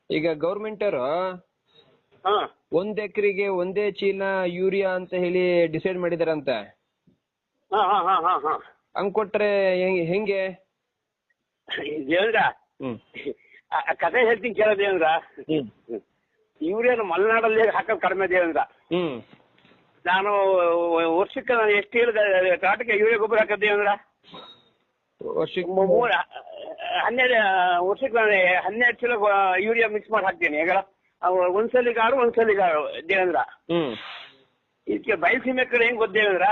ಈಗ ಗೌರ್ಮೆಂಟ್ ಅವರು ಹಾ 1 ಎಕರೆಗೆ ಒಂದೇ ಚೀಲ ಯೂರಿಯಾ ಅಂತ ಹೇಳಿ ಡಿಸೈಡ್ ಮಾಡಿದಾರಂತೆ. ಹಾ ಹಾ ಹಾ ಹಾ ಹಾ ಹಂಗ್ ಕೊಟ್ರೆ ಹೆಂಗೆ? ದೇವೇಂದ್ರ ಹ್ಮ್ ಕತೆ ಹೇಳ್ತೀನಿ ಕೇಳೋ ದೇವೇಂದ್ರ. ಯೂರಿಯಾನ ಮಲೆನಾಡಲ್ಲಿ ಹಾಕೋದು ಕಡಿಮೆ ದೇವೇಂದ್ರ. ಹ್ಮ್ ನಾನು ವರ್ಷಕ್ಕೆ ನಾನು ಎಷ್ಟು ಹೇಳಿದೆ ತೋಟಕ್ಕೆ ಯೂರಿಯಾ ಗೊಬ್ಬರ ಹಾಕೋದು ದೇವೇಂದ್ರ? ವರ್ಷಕ್ಕೆ 12 ವರ್ಷಕ್ಕೆ ನಾನು 12 ಚೀಲ ಯೂರಿಯಾ ಮಿಕ್ಸ್ ಮಾಡಿ ಹಾಕ್ತೀನಿ. ಈಗ ಒಂದ್ಸಲಿಗಾರು ದೇವೇಂದ್ರ. ಇದಕ್ಕೆ ಬಯಲುಸೀಮೆ ಕಡೆ ಹೆಂಗ್ ಗೊತ್ತ ದೇವೇಂದ್ರ?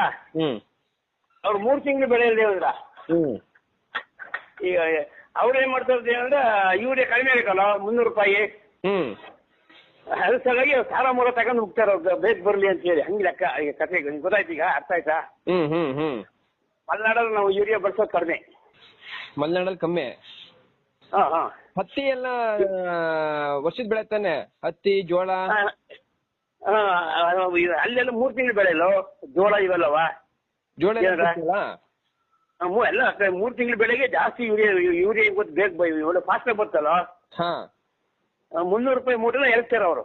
ಅವ್ರು 3 ತಿಂಗಳು ಬೆಳೆಯಲ್ಲ ದೇವೇಂದ್ರ. ಈಗ ಅವ್ರು ಏನ್ ಮಾಡ್ತಾರೆ ದೇವೇಂದ್ರ, ಯೂರಿಯಾ ಕಡಿಮೆ ಬೇಕಲ್ಲ 300 ರೂಪಾಯಿ. ಅದ್ರ ಸಲುವಾಗಿ ಸಾರ ಮೂರ ತಗೊಂಡು ಹೋಗ್ತಾರೆ ಬೇಗ ಬರ್ಲಿ ಅಂತ ಹೇಳಿ. ಹಂಗೆ ಲೆಕ್ಕ. ಈಗ ಕತೆ ಗೊತ್ತಾಯ್ತು, ಈಗ ಅರ್ಥ ಆಯ್ತಾ? ಮಲೆನಾಡಲ್ಲಿ ನಾವು ಯೂರಿಯಾ ಬಳಸೋದು ಕಡಿಮೆ. ಮಲೆನಾಡಲ್ಲಿ ಕಮ್ಮಿ. ಹಾ ಹಾ ಹತ್ತಿ ಎಲ್ಲ ವರ್ಷದ ಬೆಳೆ ತಾನೆ? ಹತ್ತಿ ಜೋಳ ಅಲ್ಲೆಲ್ಲ 3 ತಿಂಗಳು ಬೆಳೆಯಲ್ಲ ಜೋಳ ಇವೆಲ್ಲವ. ಜೋಳ ಎಲ್ಲ 3 ತಿಂಗಳು ಬೆಳೆಗೆ ಜಾಸ್ತಿ ಯೂರಿಯಾ ಗೊತ್ತು ಬೇಗ ಒಳ್ಳೆ ಫಾಸ್ಟ್ ಆಗಿ ಬರ್ತಲ್ಲ. 300 ರೂಪಾಯಿ ಮೂಟೆನ ಎಳ್ತಾರೆ ಅವರು.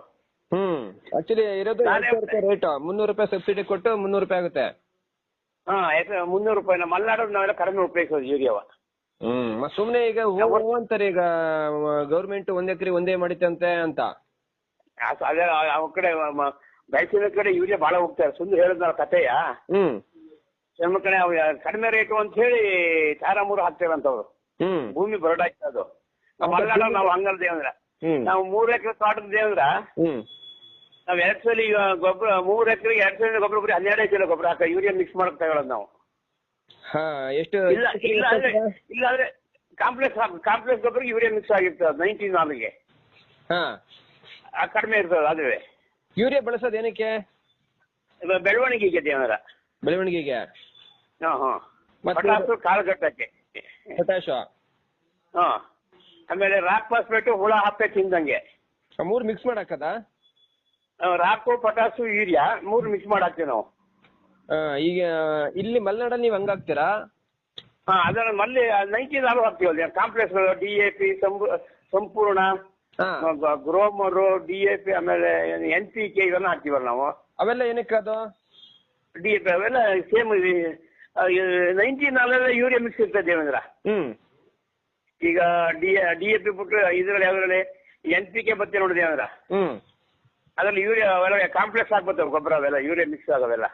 ಆಕ್ಚುಲಿ ಇರೋದು ರೇಟ್ 300 ರೂಪಾಯಿ ಸಬ್ಸಿಡಿ ಕೊಟ್ಟು 300 ರೂಪಾಯಿ ಆಗುತ್ತೆ. ಹಾ 300 ರೂಪಾಯಿ. ಮಲೆನಾಡು ನಾವೆಲ್ಲ ಕಡಿಮೆ ಉಪಯೋಗಿಸೋದು ಯೂರಿಯಾವ. ಸುಮ್ನೆ ಈಗ ಅಂತಾರೆ ಈಗ ಗೌರ್ಮೆಂಟ್ 1 ಎಕರೆ ಒಂದೇ ಮಾಡಿತಂತೆ ಅಂತ. ಅದೇ ಆ ಕಡೆ ಬಯಸಿನ ಕಡೆ ಯೂರಿಯಾ ಬಹಳ ಹೋಗ್ತಾರೆ. ಸುಂದರ ಹೇಳಿದ್ನ ಕತೆಯ. ನಮ್ಮ ಕಡೆ ಕಡಿಮೆ ರೇಟು ಅಂತ ಹೇಳಿ ಚಾರ ಮೂರು ಹಾಕ್ತೇವಂತವ್ರು. ಭೂಮಿ ಬರಡಾಯ್ತು ಅದು. ಮಲೆನಾಡ ನಾವು ಹಂಗಲ್ ದೇವಂದ್ರ. ನಾವು 3 ಎಕರೆ ತೋಟದ ದೇವಂದ್ರ ನಾವ್ 2 ಸಲ ಗೊಬ್ಬರ 3 ಎಕರೆಗೆ 2 ಸಲ ಗೊಬ್ಬರ ಬರೀ 12 ಚೀಲ ಗೊಬ್ಬರ ಹಾಕ ಯೂರಿಯಾ ಮಿಕ್ಸ್ ಮಾಡಕ್ ತಗೊಳ್ಳೋದು ನಾವು. ಎಷ್ಟು ಇಲ್ಲ ಅಂದ್ರೆ ಕಾಂಪ್ಲೆಕ್ಸ್ ಗೊಬ್ಬರ ಯೂರಿಯಾ ಮಿಕ್ಸ್ ಆಗಿರ್ತದೆ 19 ಕಡಿಮೆ ಇರ್ತದೆ. ಅದುವೇ ಯೂರಿಯಾ ಬಳಸೋದು ಏನಕ್ಕೆ? ಬೆಳವಣಿಗೆಗೆ ದೇವರ. ಬೆಳವಣಿಗೆಗೆ. ಪೊಟಾಸು ಕಾಳುಗಟ್ಟಕ್ಕೆ. ಪೊಟ್ಯಾಶ್. ಆಮೇಲೆ ರಾಕ್ ಫಾಸ್ಫೇಟ್ ಹುಳ ಹಪ್ಪೆ ತಿಂದಂಗೆ 3 ಮಿಕ್ಸ್ ಮಾಡಾಕದ? ರಾಕು ಪೊಟಾಸು ಯೂರಿಯಾ 3 ಮಿಕ್ಸ್ ಮಾಡಾಕ್ತೀವಿ ನಾವು. ಈಗ ಇಲ್ಲಿ ಮಲೆನಾಡಲ್ಲಿ ನೀವು ಹಂಗಾಗ್ತೀರಾ? ಅದನ್ನ ಮಲ್ಲಿ 19 ಹಾಕ್ತೀವಲ್ಲ ಕಾಂಪ್ಲೆಕ್ಸ್. DAP ಸಂಪೂರ್ಣ, ಗ್ರೋಮರು, DAP ಆಮೇಲೆ NPK ಇವೆಲ್ಲ ಹಾಕ್ತೀವಲ್ಲ ನಾವು. ಅವೆಲ್ಲ ಏನಕ್ಕೆ ಅದು? DAP ಅವೆಲ್ಲ ಸೇಮ್ 19 ಯೂರಿಯಾ ಮಿಕ್ಸ್ ಇರ್ತದೆ ದೇವೇಂದ್ರ. ಈಗ DAP ಬಿಟ್ಟು ಇದ್ರಲ್ಲಿ ಯಾವ್ದ್ರಲ್ಲಿ NPK ಬತ್ತೆ ನೋಡಿ ದೇವೇಂದ್ರ. ಅದ್ರಲ್ಲಿ ಯೂರಿಯಾ ಅವೆಲ್ಲ ಕಾಂಪ್ಲೆಕ್ಸ್ ಹಾಕ್ಬರ್ತಾವ ಗೊಬ್ಬರ. ಅವೆಲ್ಲ ಯೂರಿಯಾ ಮಿಕ್ಸ್ ಆಗವೆಲ್ಲ.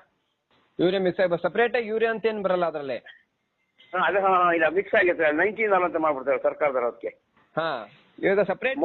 ಯೂರಿಯಾ ಮಿಕ್ಸ್ ಆಗಿ ಸಪರೇಟ್ ಆಗಿ ಯೂರಿಯಾ ಅಂತ ಏನ್ ಬರಲ್ಲ ಅದ್ರಲ್ಲಿ? ಇಲ್ಲ ಮಿಕ್ಸ್ ಆಗಿರ್ತದೆ 19 ಅಂತ ಮಾಡ್ಬಿಡ್ತಾರೆ ಸರ್ಕಾರದವ್ರು ಅದಕ್ಕೆ. ಇವಾಗ ಸಪರೇಟ್